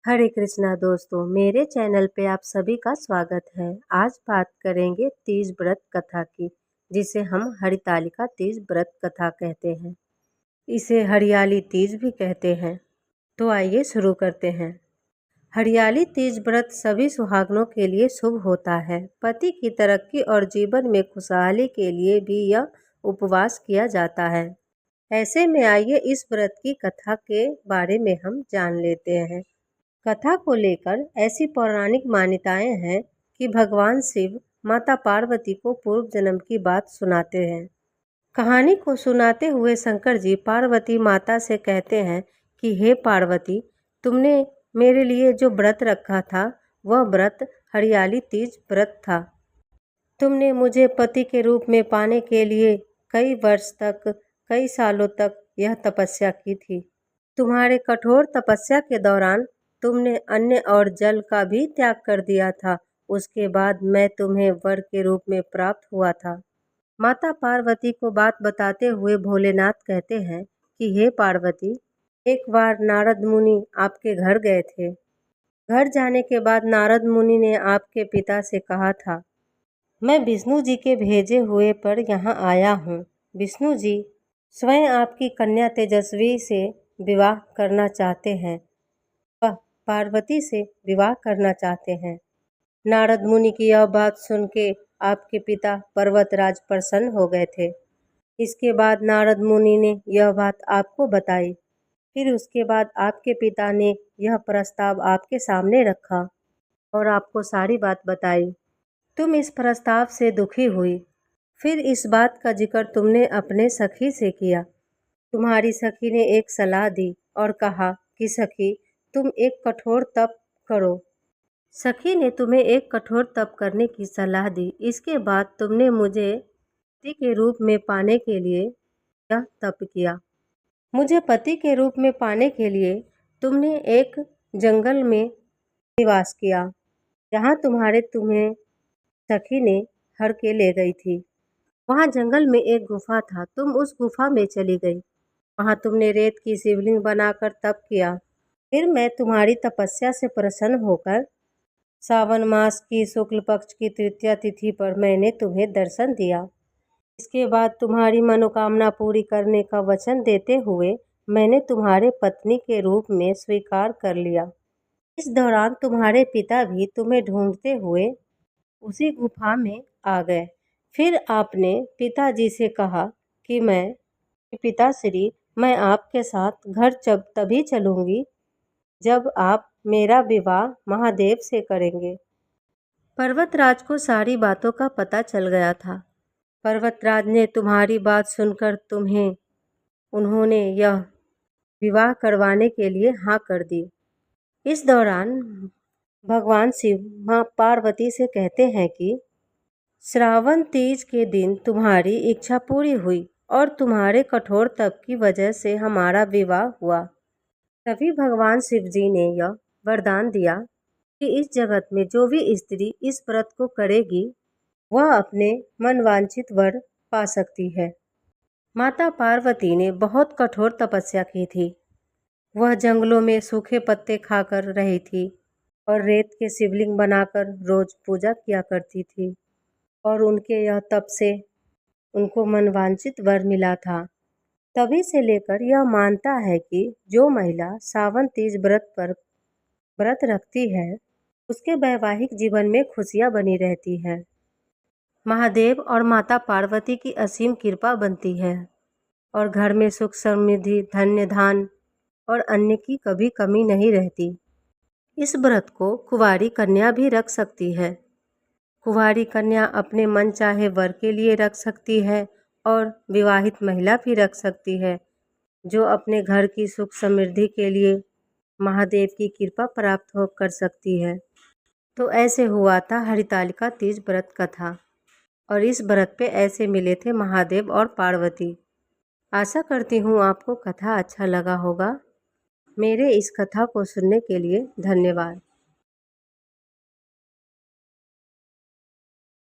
हरे कृष्णा दोस्तों, मेरे चैनल पे आप सभी का स्वागत है। आज बात करेंगे तीज व्रत कथा की, जिसे हम हरितालिका तीज व्रत कथा कहते हैं। इसे हरियाली तीज भी कहते हैं। तो आइए शुरू करते हैं। हरियाली तीज व्रत सभी सुहागनों के लिए शुभ होता है। पति की तरक्की और जीवन में खुशहाली के लिए भी यह उपवास किया जाता है। ऐसे में आइए इस व्रत की कथा के बारे में हम जान लेते हैं। कथा को लेकर ऐसी पौराणिक मान्यताएं हैं कि भगवान शिव माता पार्वती को पूर्व जन्म की बात सुनाते हैं। कहानी को सुनाते हुए शंकर जी पार्वती माता से कहते हैं कि हे पार्वती, तुमने मेरे लिए जो व्रत रखा था वह व्रत हरियाली तीज व्रत था। तुमने मुझे पति के रूप में पाने के लिए कई वर्ष तक, कई सालों तक यह तपस्या की थी। तुम्हारे कठोर तपस्या के दौरान तुमने अन्न और जल का भी त्याग कर दिया था। उसके बाद मैं तुम्हें वर के रूप में प्राप्त हुआ था। माता पार्वती को बात बताते हुए भोलेनाथ कहते हैं कि हे पार्वती, एक बार नारद मुनि आपके घर गए थे। घर जाने के बाद नारद मुनि ने आपके पिता से कहा था, मैं विष्णु जी के भेजे हुए पर यहाँ आया हूँ। विष्णु जी स्वयं आपकी कन्या तेजस्वी से विवाह करना चाहते हैं। वह पार्वती से विवाह करना चाहते हैं। नारद मुनि की यह बात सुन के आपके पिता पर्वतराज प्रसन्न हो गए थे। इसके बाद नारद मुनि ने यह बात आपको बताई। फिर उसके बाद आपके पिता ने यह प्रस्ताव आपके सामने रखा और आपको सारी बात बताई। तुम इस प्रस्ताव से दुखी हुई। फिर इस बात का जिक्र तुमने अपने सखी से किया। तुम्हारी सखी ने एक सलाह दी और कहा कि सखी, तुम एक कठोर तप करो। सखी ने तुम्हें एक कठोर तप करने की सलाह दी। इसके बाद तुमने मुझे पति के रूप में पाने के लिए यह तप किया। मुझे पति के रूप में पाने के लिए तुमने एक जंगल में निवास किया, जहाँ तुम्हें सखी ने हर के ले गई थी। वहाँ जंगल में एक गुफा था। तुम उस गुफा में चली गई। वहाँ तुमने रेत की शिवलिंग बनाकर तप किया। फिर मैं तुम्हारी तपस्या से प्रसन्न होकर सावन मास की शुक्ल पक्ष की तृतीया तिथि पर मैंने तुम्हें दर्शन दिया। इसके बाद तुम्हारी मनोकामना पूरी करने का वचन देते हुए मैंने तुम्हारे पत्नी के रूप में स्वीकार कर लिया। इस दौरान तुम्हारे पिता भी तुम्हें ढूंढते हुए उसी गुफा में आ गए। फिर आपने पिताजी से कहा कि पिताश्री, मैं आपके साथ घर तभी चलूंगी जब आप मेरा विवाह महादेव से करेंगे। पर्वतराज को सारी बातों का पता चल गया था। पर्वतराज ने तुम्हारी बात सुनकर उन्होंने यह विवाह करवाने के लिए हाँ कर दी। इस दौरान भगवान शिव माँ पार्वती से कहते हैं कि श्रावण तीज के दिन तुम्हारी इच्छा पूरी हुई और तुम्हारे कठोर तप की वजह से हमारा विवाह हुआ। तभी भगवान शिव जी ने यह वरदान दिया कि इस जगत में जो भी स्त्री इस व्रत को करेगी वह अपने मनवांछित वर पा सकती है। माता पार्वती ने बहुत कठोर तपस्या की थी। वह जंगलों में सूखे पत्ते खाकर रही थी और रेत के शिवलिंग बनाकर रोज पूजा किया करती थी और उनके यह तप से उनको मनवांछित वर मिला था। तभी से लेकर यह मानता है कि जो महिला सावन तीज व्रत रखती है उसके वैवाहिक जीवन में खुशियां बनी रहती है। महादेव और माता पार्वती की असीम कृपा बनती है और घर में सुख समृद्धि, धन्य धान और अन्न की कभी कमी नहीं रहती। इस व्रत को कुंवारी कन्या भी रख सकती है। कुंवारी कन्या अपने मन चाहे वर के लिए रख सकती है और विवाहित महिला भी रख सकती है, जो अपने घर की सुख समृद्धि के लिए महादेव की कृपा प्राप्त हो कर सकती है। तो ऐसे हुआ था हरितालिका तीज व्रत कथा और इस व्रत पे ऐसे मिले थे महादेव और पार्वती। आशा करती हूँ आपको कथा अच्छा लगा होगा। मेरे इस कथा को सुनने के लिए धन्यवाद।